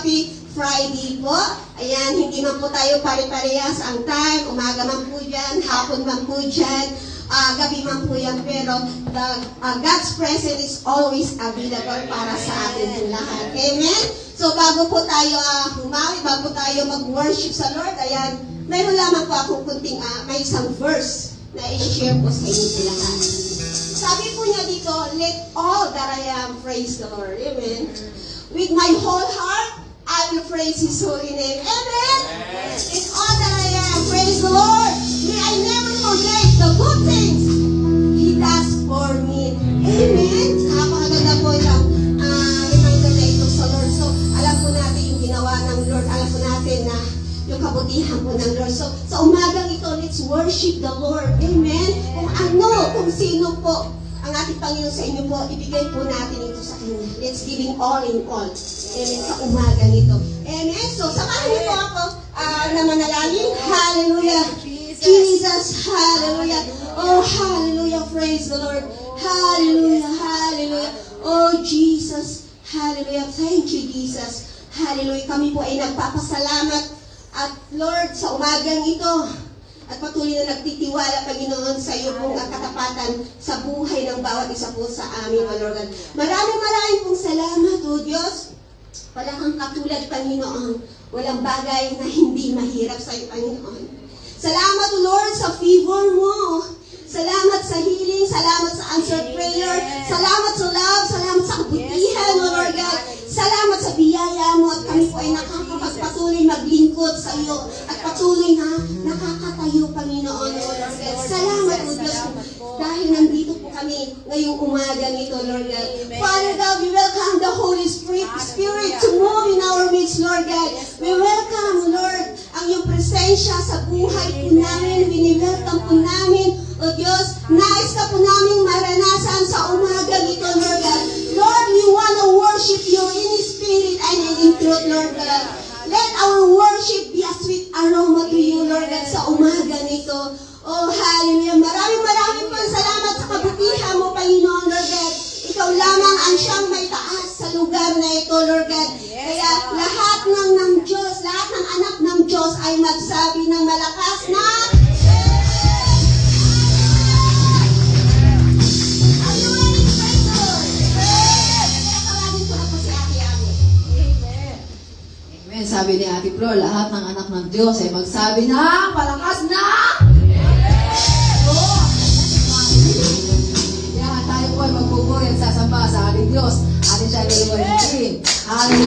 happy Friday po. Ayan, hindi man po tayo pare-parehas ang time. Umaga man po dyan, hapon man po dyan, gabi man po yan. Pero God's presence is always available para sa atin lahat. Amen? So bago po tayo humawi, bago tayo mag-worship sa Lord, ayan, mayroon lamang po akong kunting, may isang verse na i-share po sa inyo lahat. Sabi po niya dito, let all that I am praise the Lord. Amen? With my whole heart, I will praise His holy name. Amen? In all that I am, praise the Lord. May I never forget the good things He does for me. Amen? Napakaganda po yung reminder na ito sa Lord. So, alam po natin yung ginawa ng Lord. Alam po natin na yung kabutihan po ng Lord. So, sa umagang ito, let's worship the Lord. Amen? Kung sino po ang ating Panginoon sa inyo po, ibigay po natin ito sa Kanya. Let's give Him all in all. Amen? Sa umagang ito. Amen? So, samahan niyo po ako na manalangin. Hallelujah. Jesus. Hallelujah. Oh, hallelujah. Praise the Lord. Hallelujah. Hallelujah. Oh, Jesus. Hallelujah. Thank you, Jesus. Hallelujah. Kami po ay nagpapasalamat. At Lord, sa umagang ito, at patuloy na nagtitiwala, Panginoon, sa iyo pong katapatan sa buhay ng bawat isa po sa amin, O Lord. Maraming pong salamat, O Diyos. Wala kang katulad, Panginoon. Walang bagay na hindi mahirap sa iyo, Panginoon. Salamat, O Lord, sa favor mo. Salamat sa healing. Salamat sa answered prayer. Salamat sa love. Salamat sa kabutihan, O Lord God. Salamat sa biyaya mo at kami po ay nakakapagpatuloy maglingkod sa iyo at patuloy na nakakatayo, Panginoon, O Lord God. Salamat, O Diyos, dahil nandito po kami ngayong umaga nito, Lord God. Father God, we welcome the Holy Spirit to move in our midst, Lord God. We welcome, Lord, ang iyong presensya sa buhay po namin. Wini-welcome po namin, O Diyos. Nais ka po namin maranasan sa umaga nito, Lord God. Lord, we want to worship you in spirit and in truth, Lord God. Let our worship be a sweet aroma to you, Lord God, sa umaga nito. Oh, hallelujah. Maraming po salamat sa kabutihan mo, Panginoon, Lord God. Ikaw lamang ang siyang may taas sa lugar na ito, Lord God. Kaya lahat ng Diyos, lahat ng anak ng Diyos ay magsabi ng malakas na sabi ni Ate Flor, lahat ng anak ng Diyos ay magsabi ng malakas na Kaya tayo po ay magpupuri at sasamba sa ating Diyos. Ating siya ay